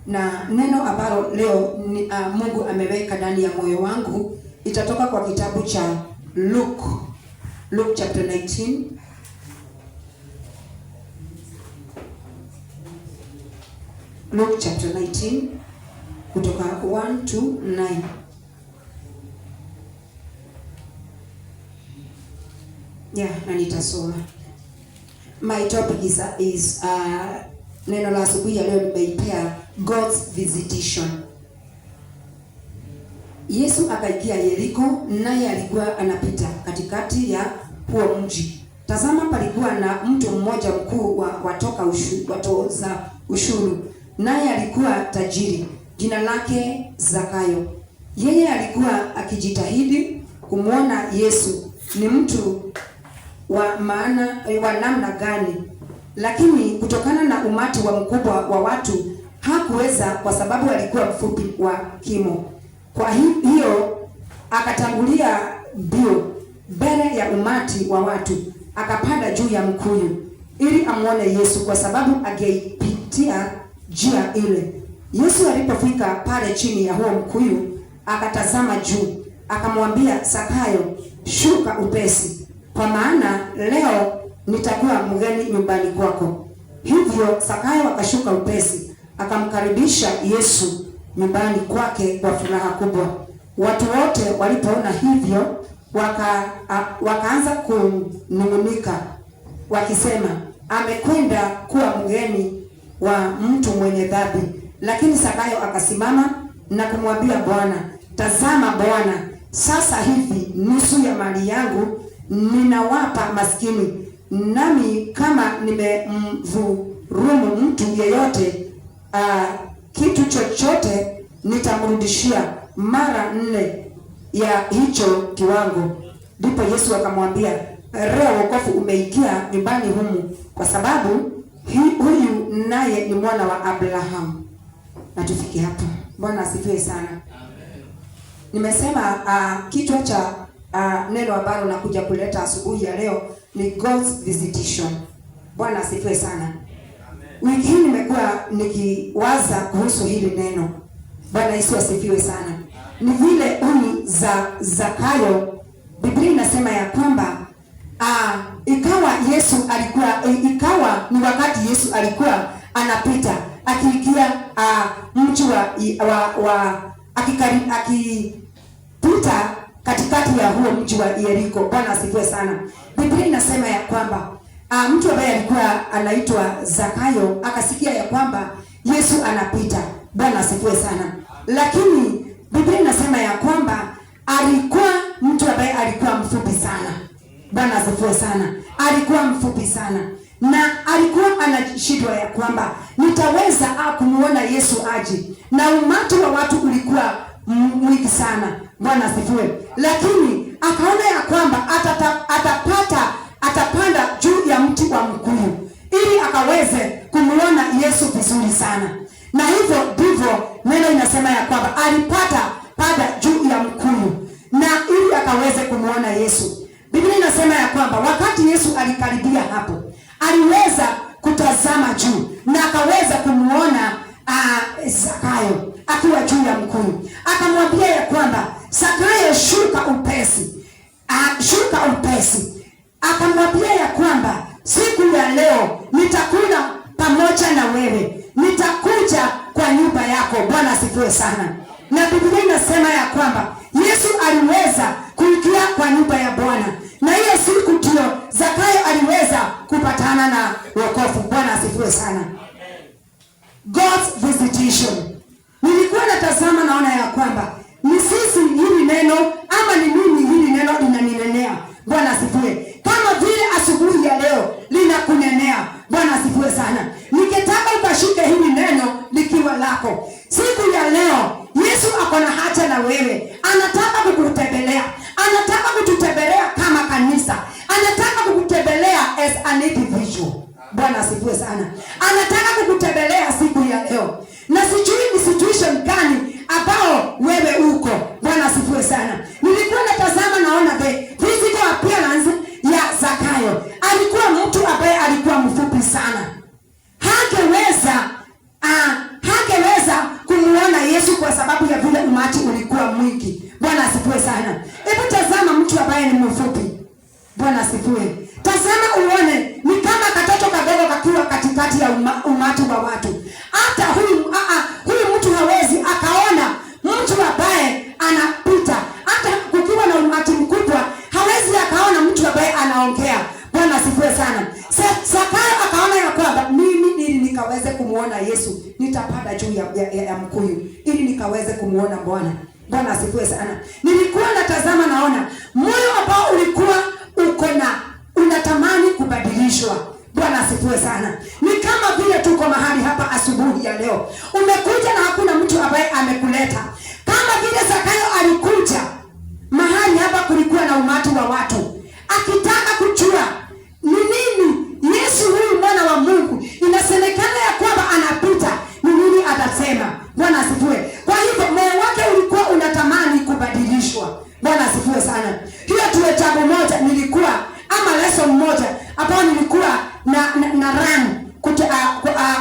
Na neno ambalo leo Mungu ameweka ndani ya moyo wangu itatoka kwa kitabu cha Luke chapter 19. Luke chapter 19 kutoka 1 to 9. Na nitasoma. My topic is neno la asubuhi ya leo nimeipea God's visitation. Yesu akaingia Yeriko, naye alikuwa anapita katikati ya huo mji. Tazama, palikuwa na mtu mmoja mkuu wa watoza ushuru, naye alikuwa tajiri, jina lake Zakayo. Yeye alikuwa akijitahidi kumwona Yesu ni mtu wa namna gani, lakini kutokana na umati wa mkubwa wa watu hakuweza, kwa sababu alikuwa mfupi wa kimo. Kwa hiyo akatangulia mbio mbele ya umati wa watu, akapanda juu ya mkuyu ili amwone Yesu, kwa sababu angeipitia njia ile. Yesu alipofika pale chini ya huo mkuyu, akatazama juu, akamwambia Zakayo, shuka upesi, kwa maana leo nitakuwa mgeni nyumbani kwako. Hivyo Zakayo akashuka upesi, akamkaribisha Yesu nyumbani kwake kwa furaha kubwa. Watu wote walipoona hivyo wakaanza kunung'unika wakisema, amekwenda kuwa mgeni wa mtu mwenye dhambi. Lakini Zakayo akasimama na kumwambia Bwana, tazama Bwana, sasa hivi nusu ya mali yangu ninawapa maskini, nami kama nimemdhulumu mtu yeyote kitu chochote, nitamrudishia mara 4 ya hicho kiwango. Ndipo Yesu akamwambia, leo wokovu umeingia nyumbani humu, kwa sababu huyu naye ni mwana wa Abrahamu. Na tufike hapo. Bwana asifiwe sana. Amen. Nimesema kichwa cha neno ambalo nakuja kuleta asubuhi ya leo ni God's visitation. Bwana asifiwe sana. Wiki hii nimekuwa nikiwaza kuhusu hili neno. Bwana Yesu asifiwe sana. Ni vile huyu Zakayo, Biblia inasema ya kwamba ikawa ni wakati Yesu alikuwa anapita akiingia mji akipita katikati ya huo mji wa Yeriko. Bwana asifiwe sana. Biblia inasema ya kwamba mtu ambaye alikuwa anaitwa Zakayo akasikia ya kwamba Yesu anapita. Bwana asifiwe sana. Lakini Biblia inasema ya kwamba alikuwa mtu ambaye alikuwa mfupi sana. Bwana asifiwe sana. Alikuwa mfupi sana. Na alikuwa anashindwa ya kwamba nitaweza kumuona Yesu aje. Na umati wa watu ulikuwa mwingi sana. Bwana asifiwe. Lakini akaona ya kwamba atapanda juu ya mti wa mkuyu ili akaweze kumuona Yesu vizuri sana. Na hivyo ndivyo neno inasema ya kwamba panda juu ya mkuyu na ili akaweze kumuona Yesu. Biblia inasema ya kwamba wakati Yesu alikaribia hapo, aliweza kutazama juu na akaweza kumuona Zakayo akiwa juu ya mkuyu. Akamwambia ya kwamba, Zakayo, shuka upesi. Shuka upesi. Akamwambia ya kwamba, siku ya leo nitakula pamoja na wewe. Nitakuja kwa nyumba yako. Bwana asifiwe sana. Na Biblia inasema ya kwamba Yesu aliweza kuingia kwa nyumba ya Bwana. Na hiyo siku ndio Zakayo aliweza kupatana na wokovu. Bwana asifiwe sana. God's visitation. Nilikuwa natazama naona ya kwamba ni sisi hili neno ama ni mimi hili neno linaninenea. Bwana asifiwe. Kama vile asubuhi ya leo linakunenea. Bwana asifiwe sana. Ningetaka ukashike hili neno likiwa lako. Siku ya leo Yesu ako na haja na wewe. Anataka kukutembelea. Anataka kututembelea kama kanisa. Anataka kukutembelea as an individual. Bwana asifiwe sana. Anataka kukutembelea siku ya leo. Na sijui ni situation gani ambao wewe uko. Bwana asifiwe sana. Nilikuwa natazama naona the physical appearance ya Zakayo. Alikuwa mtu ambaye alikuwa mfupi sana. Hangeweza mwingi. Bwana asifiwe sana. Hebu tazama mtu ambaye ni mfupi. Bwana asifiwe. Tazama uone ni kama katoto kadogo kakiwa katikati ya umati wa watu. Hata huyu mtu hawezi akaona mtu ambaye anapita. Hata kukiwa na umati mkubwa hawezi akaona mtu ambaye anaongea. Bwana asifiwe sana. Zakayo akaona ya kwamba mimi ili nikaweze kumuona Yesu nitapanda juu ya mkuyu ili nikaweze kumuona Bwana. Bwana asifiwe sana. Nilikuwa natazama naona moyo ambao ulikuwa unatamani kubadilishwa. Bwana asifiwe sana. Ni kama vile tuko mahali hapa asubuhi ya leo. Umekuja na hakuna mtu ambaye amekuleta. Kama vile Zakayo alikuja mahali hapa kulikuwa na umati wa watu. Akitaka kujua ni nini Yesu huyu mwana wa Mungu inasemekana ya kwamba anapita, ni nini atasema. Bwana asifiwe. Kwa hivyo moyo wake ulikuwa unatamani kubadilishwa. Bwana asifiwe sana. Hiyo tuwe jambo moja nilikuwa ama lesson moja ambao nilikuwa na run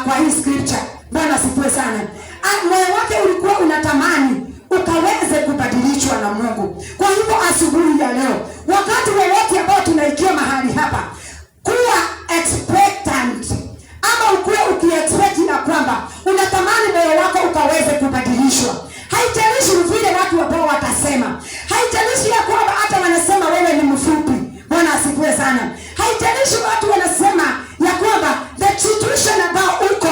kwa hii scripture. Bwana asifiwe sana. Moyo wake ulikuwa unatamani ukaweze kubadilishwa na Mungu. Kwa hivyo asubuhi ya leo, wakati wowote ambao tunaikia mahali hapa, kuwa expectant ama ukuwe ukiexpect ya kwamba unatamani moyo wako ukaweze kubadilishwa. Haijalishi vile watu ambao watasema. Haijalishi ya kwamba hata wanasema wewe ni mfupi. Bwana asifiwe sana. Haijalishi watu wanasema ya kwamba the situation ambao uko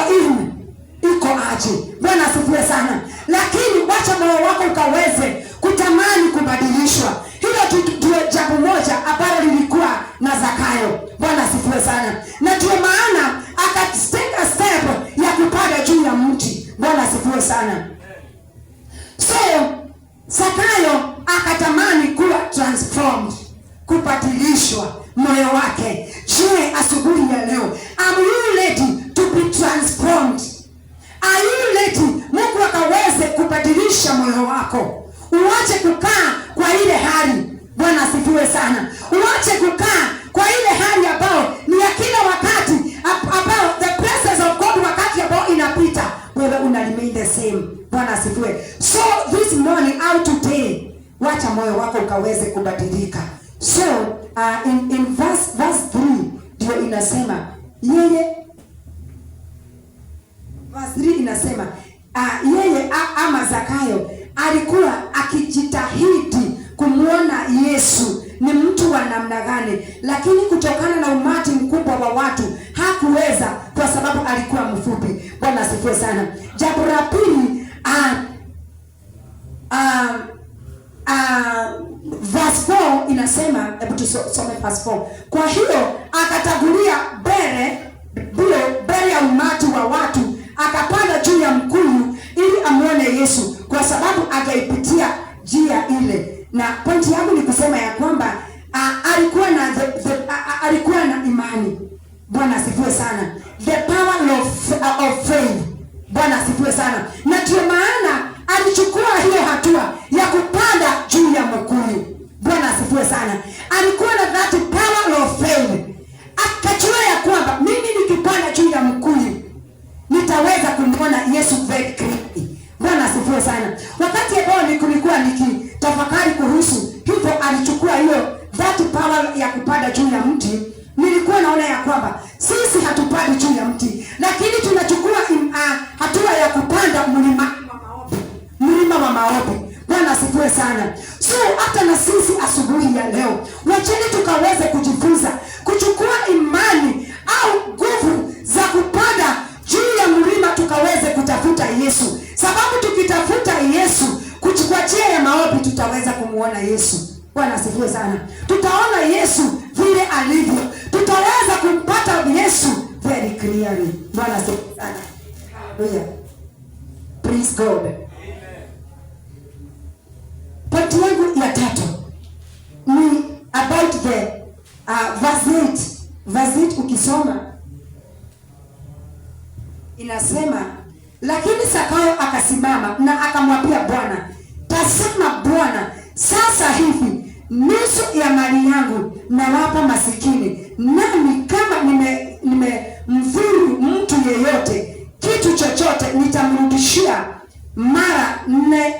iko aje. Bwana asifiwe sana. Lakini wacha moyo wako ukaweze kutamani kubadilishwa. Hilo ndio jambo moja ambalo lilikuwa na Zakayo. Bwana asifiwe sana. Na ndio maana akateka step ya kupanda juu ya mti. Bwana asifiwe sana. So Zakayo akatamani kuwa transformed, kubadilishwa moyo wake. Je, asubuhi ya leo, are you ready to be transformed? Are you ready Mungu akaweze kubadilisha moyo wako? Uache kukaa kwa ile hali. Bwana asifiwe sana. Uache kukaa kwa ile hali ambao ni ya kila wakati, ambao the presence of God wakati ambao inapita wewe una remain the same. Bwana asifiwe. So this morning out today, wacha moyo wako ukaweze kubadilika. So in verse 3 ndio inasema yeye, verse 3 inasema yeye ama Zakayo alikuwa akijitahidi kumuona Yesu ni mtu wa namna gani, lakini kutokana na umati mkubwa wa watu hakuweza kwa sababu alikuwa mfupi. Bwana asifiwe sana. Jambo la pili, verse 4 inasema, hebu tusome verse 4. Kwa hiyo akatangulia mbele ya umati wa watu, akapanda juu ya mkuyu ili amuone Yesu, kwa sababu angeipitia njia ile. Na pointi yangu ni kusema ya kwamba alikuwa na imani. Bwana asifiwe sana. The power of faith. Bwana asifiwe sana. Na ndio maana alichukua hiyo hatua ya kupanda juu ya mkuyu. Bwana asifiwe sana. Alikuwa na that power of faith. Akajua ya kwamba mimi nikipanda juu ya mkuyu nitaweza kumwona Yesu very clearly. Bwana asifiwe sana. Wakati ambao nilikuwa nikitafakari kuhusu hivyo, alichukua hiyo that power ya kupanda juu ya mti. Nilikuwa naona ya kwamba sisi hatupandi juu ya mti, lakini tunachukua hatua ya kupanda mlima wa maombi. Bwana asifiwe sana. So hata na sisi asubuhi ya leo, wacheni tukaweze kujifunza kuchukua imani au nguvu za kupanda juu ya mlima tukaweze kutafuta Yesu. Sababu tukitafuta Yesu kuchukua njia ya maombi tutaweza kumuona Yesu. Bwana asifiwe sana. Tutaona Yesu vile alivyo. Tutaweza kumpata Yesu very clearly. Bwana asifiwe sana. Hallelujah. Praise God. Amen. Pointi yangu ya tatu ni about the verse 8 ukisoma inasema, lakini Zakayo akasimama na akamwambia Bwana, tazama Bwana, sasa hivi nusu ya mali yangu nawapa masikini, nami kama nimemdhuru mtu yeyote kitu chochote nitamrudishia mara 4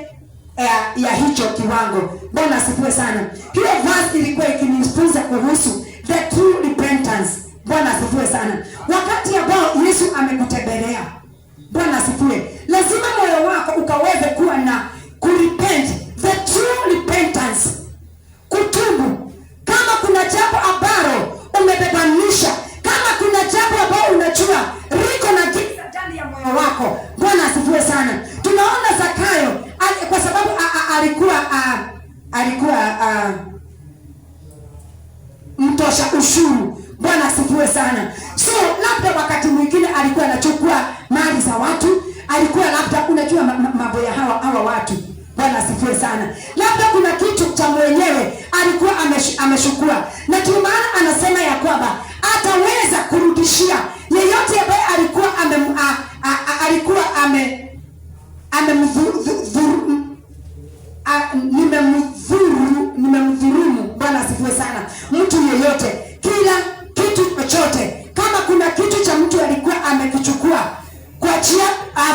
ya hicho kiwango. Bwana asifiwe sana. Hiyo verse ilikuwa ikinifunza kuhusu the true repentance. Bwana asifiwe sana. Wakati ambao Yesu amekutembelea, Bwana asifiwe, lazima moyo wako ukaweze kuwa na kurepent, the true repentance, kutubu. Kama kuna jambo ambalo umebebanisha, kama kuna jambo ambalo unajua liko na giza ndani ya moyo wako. Bwana asifiwe sana. Tunaona Zakayo kwa sababu alikuwa mtosha ushuru. Bwana asifiwe sana. So labda wakati mwingine alikuwa anachukua mali za watu, alikuwa labda unajua mambo ya hawa watu. Bwana asifiwe sana. Labda kuna kitu cha mwenyewe alikuwa ameshukua, na ndio maana anasema ya kwamba ataweza kurudishia yeyote ambaye nimemdhulumu. Bwana asifiwe sana. Mtu yeyote, kila kitu chochote, kama kuna kitu cha mtu alikuwa amekichukua kwa njia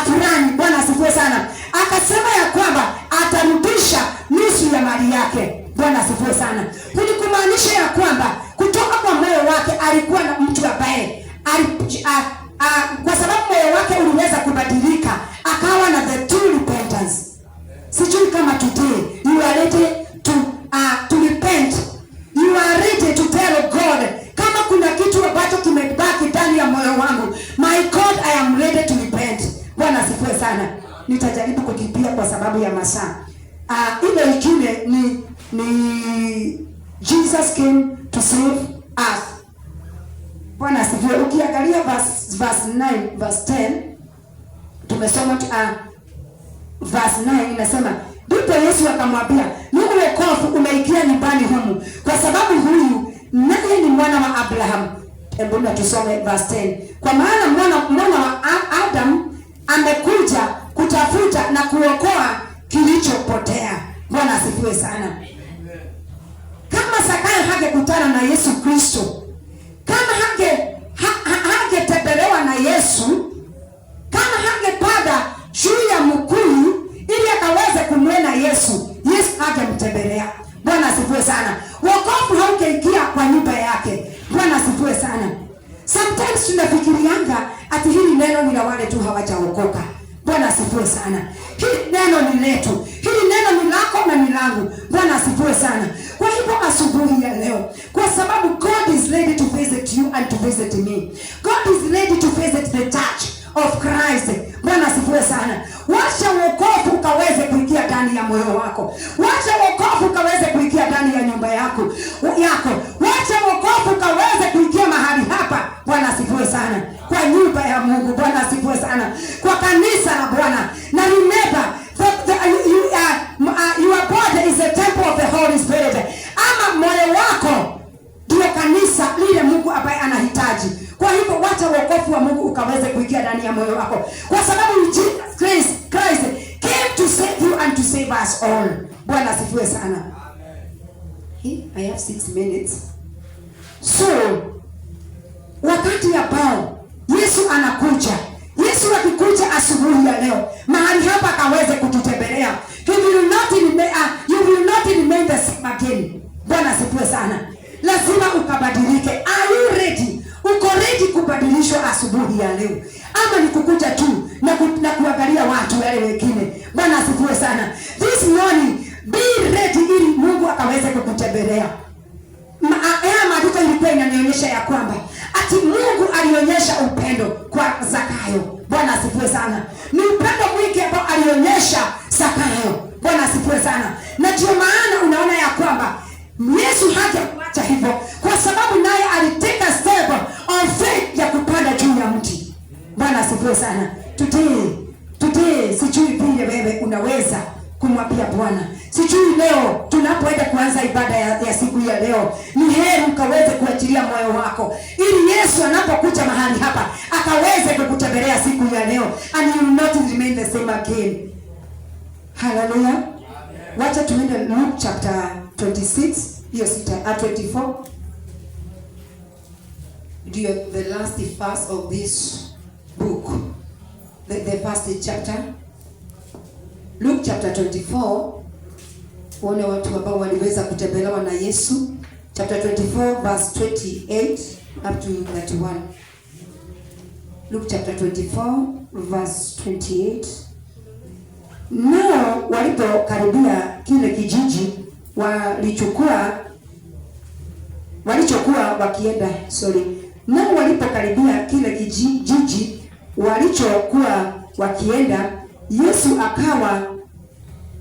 fulani, Bwana asifiwe sana, akasema ya kwamba atarudisha nusu ya mali yake. Bwana asifiwe sana. Ili kumaanisha ya kwamba kutoka kwa moyo wake alikuwa na mtu ambaye kwa sababu moyo wake uliweza kubadilika, akawa na the true repentance. Sijui kama today you are ready to repent. You are ready to tell God, kama kuna kitu ambacho kimebaki ndani ya moyo wangu, my God, I am ready to repent. Bwana asifiwe sana. Nitajaribu kukimbia kwa sababu ya masaa. Ile ingine ni Jesus came to save us. Bwana asifiwe. Ukiangalia verse 9, verse 10, tumesoma verse 9 inasema, ndipo Yesu akamwambia, "Nuru wokovu umeingia nyumbani humu, kwa sababu huyu naye ni mwana wa Abraham." Hebu na tusome verse 10. Kwa maana mwana wa Adam amekuja kutafuta na kuokoa kilichopotea. Bwana asifiwe sana. Kama Zakayo hangekutana na Yesu Kristo, kama hangetembelewa na Yesu, kama hangepanda juu ya mkuyu ili akaweze kumwona Yesu, Yesu hangemtembelea. Bwana asifiwe sana. Wokovu haungeingia kwa nyumba yake. Bwana asifiwe sana. Sometimes tunafikirianga ati hili neno ni la wale tu hawajaokoka. Bwana asifiwe sana. Hili neno ni letu. Hili neno ni lako na ni langu. Bwana asifiwe sana. Kwa hivyo asubuhi ya leo, kwa sababu God is ready to visit you and to visit me. God is ready to visit the church of Christ. Bwana asifiwe sana. Wacha wokovu ukaweze kuingia ndani ya moyo wako. Wacha wokovu ukaweze kuingia ndani ya nyumba yako. Wacha wokovu ukaweze kuingia mahali hapa. Bwana asifiwe sana. Kwa nyumba ya Mungu. Bwana asifiwe sana. Kwa kanisa la Bwana. Na remember, your body is a temple of the Holy Spirit. Ama moyo wako ndio kanisa lile Mungu ambaye anahitaji. Kwa hivyo wacha wokovu wa Mungu ukaweze kuingia ndani ya moyo wako, kwa sababu Jesus Christ came to save you and to save us all. Bwana asifiwe sana. I have 6 minutes. So wakati ambao Yesu anakuja, Yesu akikuja asubuhi ya leo mahali hapa akaweze kututembelea, you will not remain the same again. Bwana asifiwe sana. Lazima ukabadilike. Are you ready? Uko ready kubadilishwa asubuhi ya leo, ama ni kukuja tu na kuangalia watu wale wengine? Bwana asifiwe sana. This morning be ready ili Mungu akaweze kukutembelea. Maandiko ilikuwa inanionyesha ya kwamba ati Mungu alionyesha upendo kwa Zakayo. Bwana asifiwe sana. Ni upendo mwingi ambao alionyesha Zakayo. Bwana asifiwe sana. Na ndio maana unaona ya kwamba Yesu hajakuacha hivyo, kwa sababu naye aliteka step of faith ya kupanda juu ya mti. Bwana asifiwe sana. Today sijui vile wewe unaweza kumwambia Bwana. Sijui leo tunapoenda kuanza ibada ya siku ya leo, ni heri ukaweze kuachilia moyo wako ili Yesu anapokuja mahali hapa akaweze kukutembelea siku ya leo, and you will not remain the same again. Hallelujah. Wacha tuende Luke chapter 26, hiyo 24. The last verse of this book, the first chapter. Luke chapter 24, uone watu ambao waliweza kutembelewa na Yesu. Chapter 24 verse 28 up to 31. Luke chapter 24 verse 28. Nao walipokaribia kile kijiji walichokuwa wakienda, Yesu akawa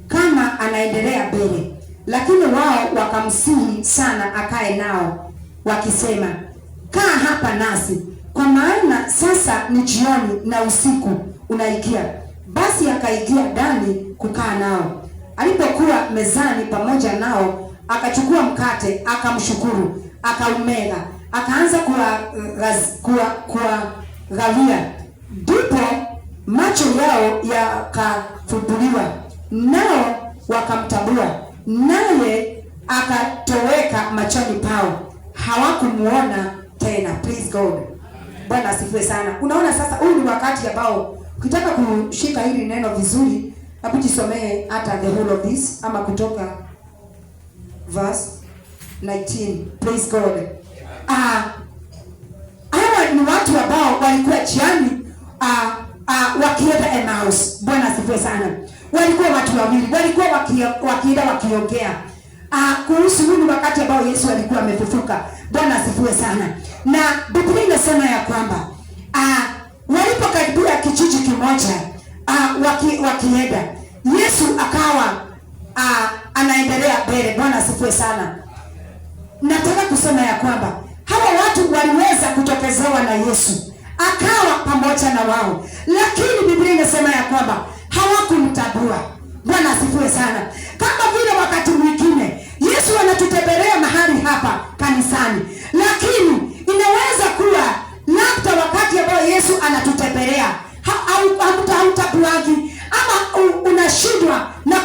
kama anaendelea mbele, lakini wao wakamsihi sana akae nao, wakisema, kaa hapa nasi, kwa maana sasa ni jioni na usiku unaikia. Basi akaingia ndani kukaa nao. Alipokuwa mezani pamoja nao, akachukua mkate, akamshukuru, akaumega, akaanza kuwagawia. Ndipo macho yao yakafumbuliwa, nao wakamtambua, naye akatoweka machoni pao, hawakumuona tena. Praise God. Bwana asifiwe sana. Unaona sasa, huu ni wakati ambao ukitaka kushika hili neno vizuri, hebu jisomee hata the whole of this, ama Kutoka verse 19. Praise God. Hawa ni watu ambao walikuwa jiani wakienda Emmaus. Bwana asifiwe sana. Walikuwa watu wawili, walikuwa wakienda wakiongea kuhusu huu wakati ambao Yesu alikuwa amefufuka. Bwana asifiwe sana. Na Biblia inasema ya kwamba walipokaribia kijiji kimoja wakienda, Yesu akawa anaendelea mbele. Bwana asifiwe sana. Nataka kusema ya kwamba hawa watu waliweza kutokezewa na Yesu, akawa pamoja na wao, lakini Biblia inasema ya kwamba hawakumtambua. Bwana asifiwe sana. Kama vile wakati mwingine Yesu anatutembelea mahali hapa kanisani, lakini inaweza kuwa labda wakati ambao Yesu anatutembelea hautabuagi, ama unashindwa na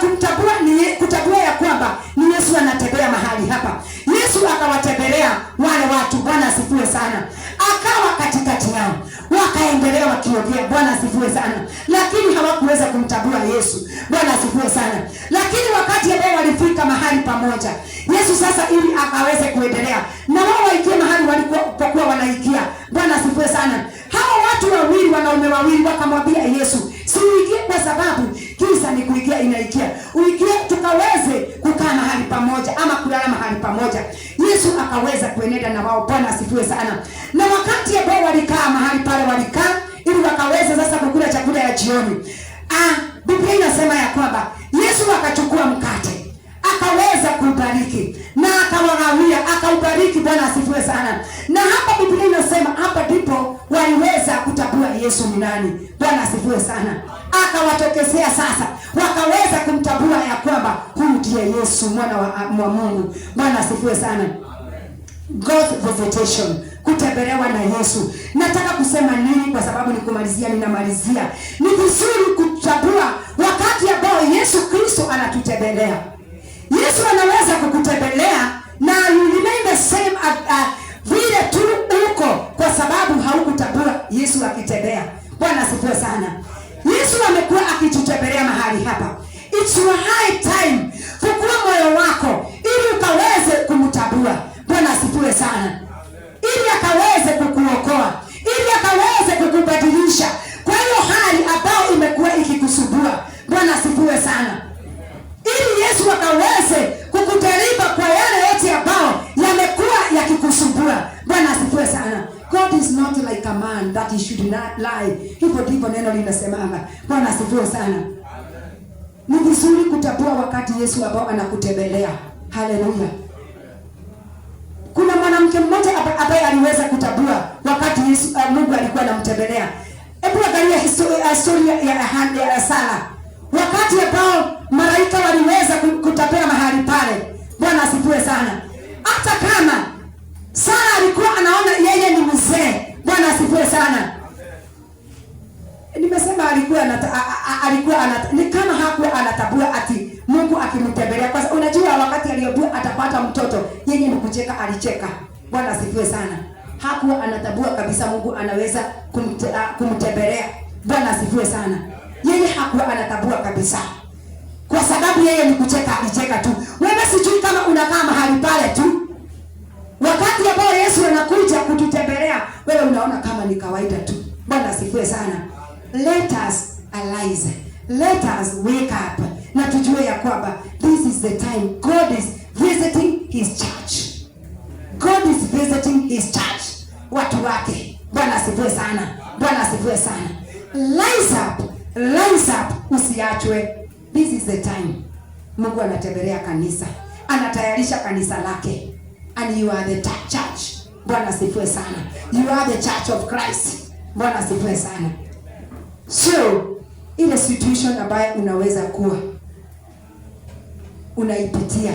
kutambua ya kwamba ni Yesu anatembea mahali hapa. Yesu akawatembelea wale watu. Bwana asifiwe sana. Akawa katikati yao, wakaendelea wakiongea. Bwana asifiwe sana. Lakini hawakuweza kumtambua Yesu. Bwana asifiwe sana. Lakini wakati ambao walifika mahali pamoja, Yesu sasa ili akaweze kuendelea na wao waingie mahali walipokuwa wanaikia. Bwana asifiwe sana. Hawa watu wawili, wanaume wawili, wakamwambia Yesu, si uingie, kwa sababu kisa ni kuingia inaikia. Uingie tukaweze kukaa mahali pamoja ama kulala mahali pamoja. Yesu akaweza kuenenda na wao. Bwana asifiwe sana. Na wakati ambao walikaa mahali pale, walikaa ili wakaweza sasa kukula chakula ya jioni. Biblia inasema ya kwamba Yesu akachukua mkate, akaweza kubariki na akawagawia, akaubariki. Bwana asifiwe sana. Na hapa Biblia inasema hapa ndipo waliweza kutambua Yesu ni nani. Bwana asifiwe sana. Akawatokezea sasa, wakaweza kumtambua ya kwamba huyu ndiye Yesu, mwana wa Mungu. Bwana asifiwe sana. God's visitation, kutembelewa na Yesu. Nataka kusema nini? Kwa sababu ninamalizia. Ni vizuri kutambua wakati ambao Yesu Kristo anatutembelea. Yesu anaweza kukutembelea na you remain the same vile tu uko, kwa sababu haukutambua Yesu akitembea. Bwana asifiwe sana. Yesu amekuwa akitutembelea mahali hapa. It's your high time kukua moyo wako ili ukaweze kumtambua. Bwana asifiwe sana. Ili akaweze kukuokoa, ili akaweze kukubadilisha kwa hiyo hali ambayo imekuwa ikikusumbua. Bwana asifiwe sana. Ili Yesu akaweze kukutariba kwa yale yote ambayo yamekuwa yakikusumbua. Bwana asifiwe sana. God is not like a man that he should not lie. Hivyo ndivyo neno linasemanga. Bwana asifiwe sana. Ni vizuri kutambua wakati Yesu ambao anakutembelea. Haleluya. Kuna mwanamke mmoja ambaye aliweza kutambua wakati Yesu Mungu alikuwa anamtembelea. Hebu angalia historia ya Sara. Wakati ambao malaika waliweza kutembea mahali pale. Bwana asifiwe sana. Hata kama Sara alikuwa anaona yeye ni mzee. Bwana asifiwe sana. Nimesema alikuwa ni kama hakuwa anatambua ati Mungu akimtembelea. Kwa sababu unajua wakati aliyojua atapata mtoto, yeye ni kucheka, alicheka. Bwana asifiwe sana. Hakuwa anatambua kabisa Mungu anaweza kumtembelea. Bwana asifiwe sana. Yeye hakuwa anatambua kabisa. sababu yeye ni kucheka, alicheka tu. Wewe sijui kama unakaa mahali pale tu, wakati ambao Yesu anakuja kututembelea, wewe unaona kama ni kawaida tu. Bwana asifiwe sana. Let us arise, let us wake up, na tujue ya kwamba this is the time God is visiting his church. God is visiting his church, watu wake. Bwana asifiwe sana. Bwana asifiwe sana. Rise up, usiachwe. This is the time. Mungu anatembelea kanisa, anatayarisha kanisa lake, and you are the church. Bwana asifiwe sana. You are the church of Christ. Bwana asifiwe sana. So ile situation ambayo unaweza kuwa unaipitia,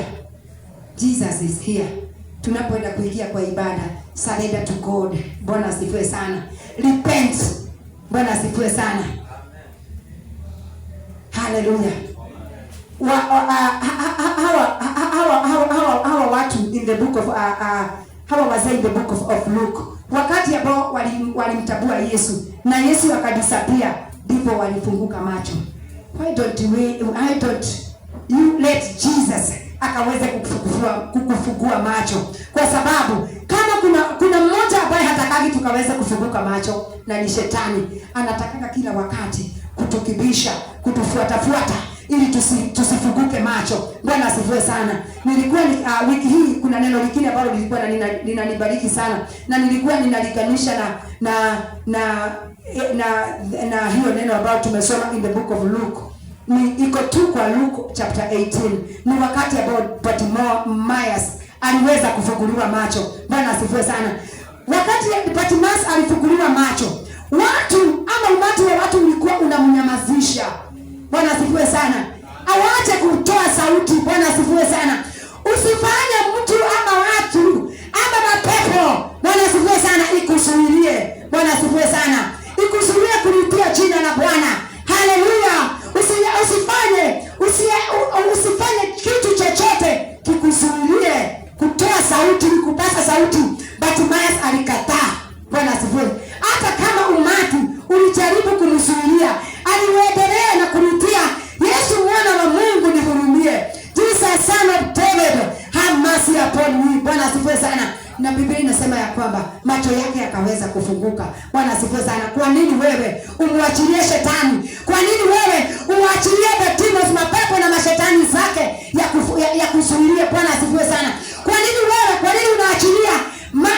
Jesus is here. Tunapoenda kuingia kwa ibada, surrender to God. Bwana asifiwe sana. Repent. Bwana asifiwe sana. Hallelujah. Hawa watu in the book of hawa wazee in the book of Luke, wakati ambao walimtabua Yesu na Yesu akadisappear, ndipo walifunguka macho. Why don't you let Jesus akaweze kukufungua macho? Kwa sababu kama kuna mmoja ambaye hatakagi tukaweze kufunguka macho, na ni shetani. Anataka kila wakati kutukibisha, kutufuata ili tusifunguke macho. Bwana asifiwe sana. Nilikuwa wiki hii kuna neno lingine ambalo lilikuwa linanibariki sana, na nilikuwa ninaliganisha na hiyo neno ambalo tumesoma in the book of Luke. Iko tu kwa Luke chapter 18. Ni wakati ambao Bartimaeus aliweza kufunguliwa macho. Bwana asifiwe sana. Wakati Bartimaeus alifunguliwa macho, watu ama umati wa watu ulikuwa unamnyamazisha. Bwana asifiwe sana. Awache kutoa sauti. Bwana asifiwe sana. Usifanye mtu ama watu ama mapepo, Bwana asifiwe sana, ikusuilie. Bwana asifiwe sana. Ikusuilie kulitia jina la Bwana. Haleluya. Usifanye kitu chochote kikusuilie kutoa sauti, kupasa sauti. Bartimaeus alikataa. Bwana asifiwe. Hata kama umati ulijaribu kumsuilia, aliendelea na kulitia, Yesu mwana wa Mungu nihurumie. Jesus son of David, have mercy upon me. Bwana asifiwe sana. Na Biblia inasema ya kwamba macho yake yakaweza kufunguka. Bwana asifiwe sana. Kwa nini wewe umwachilie shetani? Kwa nini wewe uachilie the demons, mapepo na mashetani zake ya kusuilia? Bwana asifiwe sana. Kwa nini unaachilia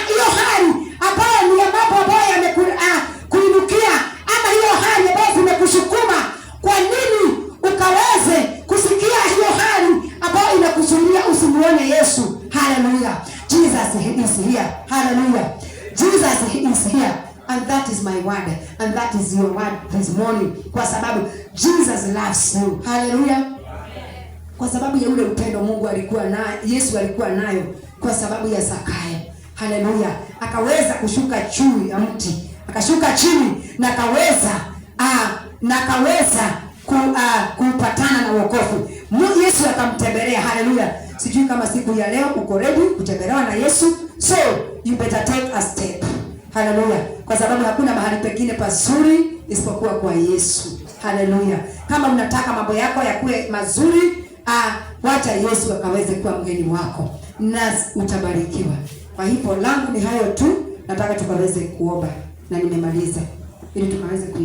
hiyo hali ambayo ni mambo ambayo yamekuinukia, ama hiyo hali ambayo zimekusukuma? Kwa nini ukaweze kusikia hiyo hali ambayo inakusuilia usimuone Yesu? Hallelujah. Jesus is here. Hallelujah. Jesus is here. And that is my word. And that is your word this morning. Kwa sababu Jesus loves you. Hallelujah. Kwa sababu ya ule upendo Mungu alikuwa nayo, Yesu alikuwa nayo, kwa sababu ya Zakayo. Hallelujah. Akaweza kushuka juu ya mti. Akashuka chini na akaweza kupatana na wokovu. Yesu akamtembelea. Hallelujah. Sijui kama siku ya leo uko ready kutembelewa na Yesu. So you better take a step. Hallelujah. Kwa sababu hakuna mahali pengine pazuri isipokuwa kwa Yesu. Hallelujah. Kama unataka mambo yako yakuwe mazuri, wacha Yesu akaweze kuwa mgeni wako na utabarikiwa. Kwa hivyo langu ni hayo tu. Nataka tukaweze kuomba na nimemaliza ili tukaweze